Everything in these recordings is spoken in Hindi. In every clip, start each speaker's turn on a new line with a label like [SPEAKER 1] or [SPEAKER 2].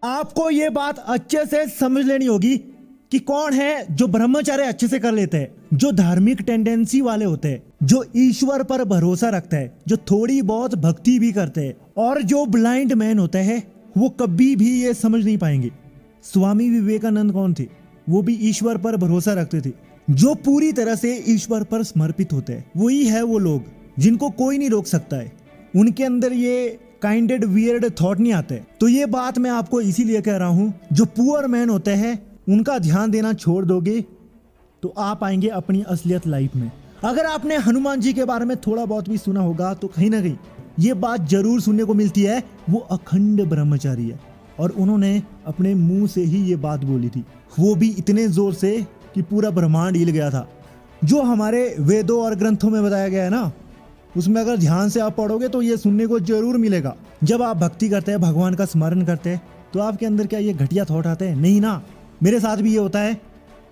[SPEAKER 1] आपको ये बात अच्छे से समझ लेनी होगी कि कौन है जो ब्रह्मचर्य अच्छे से कर लेते हैं, जो धार्मिक टेंडेंसी वाले होते हैं, जो ईश्वर पर भरोसा रखते हैं, जो थोड़ी बहुत भक्ति भी करते हैं, और जो ब्लाइंड मैन होते हैं वो कभी भी ये समझ नहीं पाएंगे। स्वामी विवेकानंद कौन थे? वो भी ईश्वर पर भरोसा रखते थे। जो पूरी तरह से ईश्वर पर समर्पित होते हैं वही है वो लोग जिनको कोई नहीं रोक सकता है। उनके अंदर ये काइंडेड वियर्ड थॉट नहीं आते। तो ये बात मैं आपको इसीलिए कह रहा हूँ, जो पुअर मैन होते हैं उनका ध्यान देना छोड़ दोगे तो आप आएंगे अपनी असलियत लाइफ में। अगर आपने हनुमान जी के बारे में थोड़ा बहुत भी सुना होगा तो कहीं ना कहीं ये बात जरूर सुनने को मिलती है, वो अखंड ब्रह्मचारी है और उन्होंने अपने मुंह से ही ये बात बोली थी, वो भी इतने जोर से कि पूरा ब्रह्मांड हिल गया था। जो हमारे वेदों और ग्रंथों में बताया गया है ना, उसमें अगर ध्यान से आप पढ़ोगे तो ये सुनने को जरूर मिलेगा। जब आप भक्ति करते हैं, भगवान का स्मरण करते हैं, तो आपके अंदर क्या ये घटिया थॉट आते हैं? नहीं ना, मेरे साथ भी ये होता है,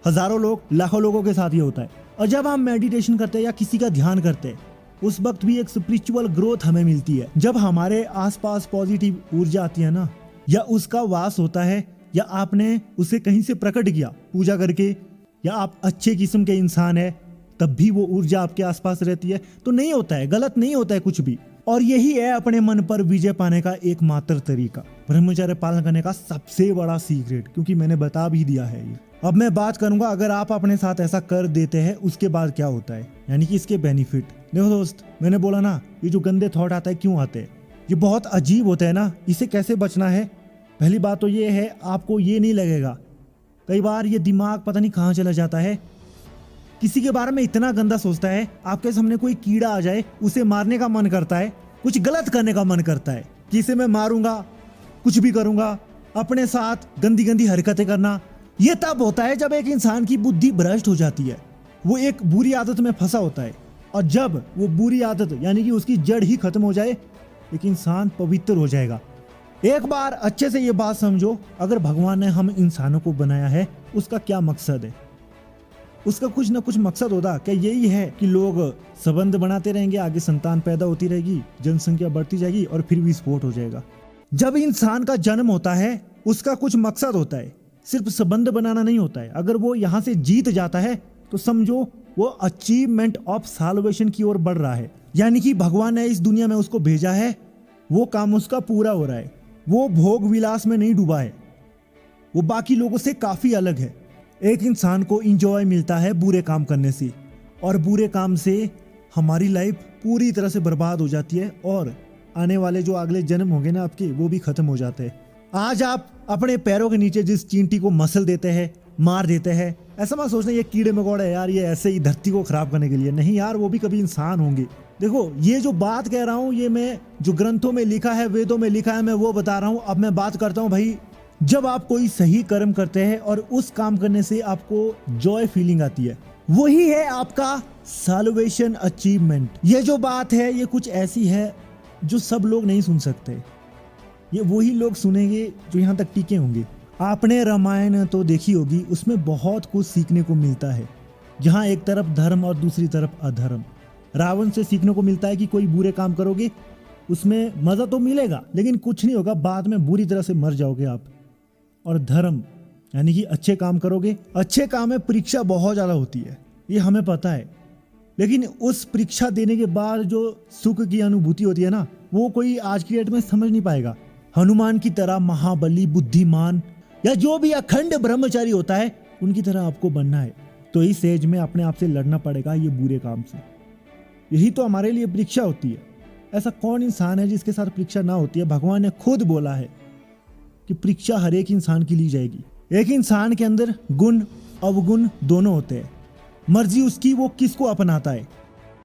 [SPEAKER 1] हजारों लोग, लाखों लोगों के साथ ये होता है। और जब हम मेडिटेशन करते हैं या किसी का ध्यान करते हैं, उस वक्त भी एक स्पिरिचुअल ग्रोथ हमें मिलती है। जब हमारे आसपास पॉजिटिव ऊर्जा आती है ना, या उसका वास होता है, या आपने उसे कहीं से प्रकट किया पूजा करके, या आप अच्छे किस्म के इंसान है, तब भी वो ऊर्जा आपके आसपास रहती है। तो नहीं होता है, गलत नहीं होता है कुछ भी। और यही है अपने मन पर विजय पाने का एकमात्र तरीका, ब्रह्मचर्य पालन करने का सबसे बड़ा सीक्रेट, क्योंकि मैंने बता भी दिया है ये। अब मैं बात करूंगा, अगर आप अपने साथ ऐसा कर देते हैं उसके बाद क्या होता है, यानी कि इसके बेनिफिट। देखो दोस्त, मैंने बोला ना, ये जो गंदे थॉट आता है क्यों आते हैं, ये बहुत अजीब होता है ना। इसे कैसे बचना है? पहली बात तो ये है, आपको ये नहीं लगेगा, कई बार ये दिमाग पता नहीं कहाँ चला जाता है, किसी के बारे में इतना गंदा सोचता है, आपके सामने कोई कीड़ा आ जाए उसे मारने का मन करता है, कुछ गलत करने का मन करता है कि इसे मैं मारूंगा, कुछ भी करूंगा, अपने साथ गंदी गंदी हरकतें करना। ये तब होता है जब एक इंसान की बुद्धि भ्रष्ट हो जाती है, वो एक बुरी आदत में फंसा होता है। और जब वो बुरी आदत यानी कि उसकी जड़ ही खत्म हो जाए, एक इंसान पवित्र हो जाएगा। एक बार अच्छे से ये बात समझो, अगर भगवान ने हम इंसानों को बनाया है, उसका क्या मकसद है? उसका कुछ ना कुछ मकसद होता। क्या यही है कि लोग संबंध बनाते रहेंगे, आगे संतान पैदा होती रहेगी, जनसंख्या बढ़ती जाएगी और फिर विस्फोट हो जाएगा? जब इंसान का जन्म होता है उसका कुछ मकसद होता है, सिर्फ संबंध बनाना नहीं होता है। अगर वो यहाँ से जीत जाता है तो समझो वो अचीवमेंट ऑफ साल्वेशन की ओर बढ़ रहा है, यानी कि भगवान ने इस दुनिया में उसको भेजा है, वो काम उसका पूरा हो रहा है। वो भोग विलास में नहीं डूबा है, वो बाकी लोगों से काफी अलग है। एक इंसान को इंजॉय मिलता है बुरे काम करने से, और बुरे काम से हमारी लाइफ पूरी तरह से बर्बाद हो जाती है, और आने वाले जो अगले जन्म होंगे ना आपके, वो भी खत्म हो जाते हैं। आज आप अपने पैरों के नीचे जिस चींटी को मसल देते हैं, मार देते हैं, ऐसा मत सोचना ये कीड़े मकोड़े है यार, ये ऐसे ही धरती को खराब करने के लिए। नहीं यार, वो भी कभी इंसान होंगे। देखो, ये जो बात कह रहा हूँ, ये मैं जो ग्रंथों में लिखा है, वेदों में लिखा है, मैं वो बता रहा हूँ। अब मैं बात करता हूँ भाई, जब आप कोई सही कर्म करते हैं और उस काम करने से आपको जॉय फीलिंग आती है, वही है आपका साल्वेशन अचीवमेंट। ये जो बात है ये कुछ ऐसी है जो सब लोग नहीं सुन सकते, ये वही लोग सुनेंगे जो यहाँ तक टिके होंगे। आपने रामायण तो देखी होगी, उसमें बहुत कुछ सीखने को मिलता है, जहाँ एक तरफ धर्म और दूसरी तरफ अधर्म। रावण से सीखने को मिलता है कि कोई बुरे काम करोगे उसमें मजा तो मिलेगा लेकिन कुछ नहीं होगा, बाद में बुरी तरह से मर जाओगे आप। और धर्म यानी कि अच्छे काम करोगे, अच्छे काम में परीक्षा बहुत ज़्यादा होती है, ये हमें पता है, लेकिन उस परीक्षा देने के बाद जो सुख की अनुभूति होती है ना, वो कोई आज की डेट में समझ नहीं पाएगा। हनुमान की तरह महाबली, बुद्धिमान, या जो भी अखंड ब्रह्मचारी होता है, उनकी तरह आपको बनना है। तो इस एज में अपने आप से लड़ना पड़ेगा ये बुरे काम से। यही तो हमारे लिए परीक्षा होती है। ऐसा कौन इंसान है जिसके साथ परीक्षा ना होती है? भगवान ने खुद बोला है कि परीक्षा हर एक इंसान की ली जाएगी। एक इंसान के अंदर गुण अवगुण दोनों होते हैं, मर्जी उसकी वो किसको अपनाता है।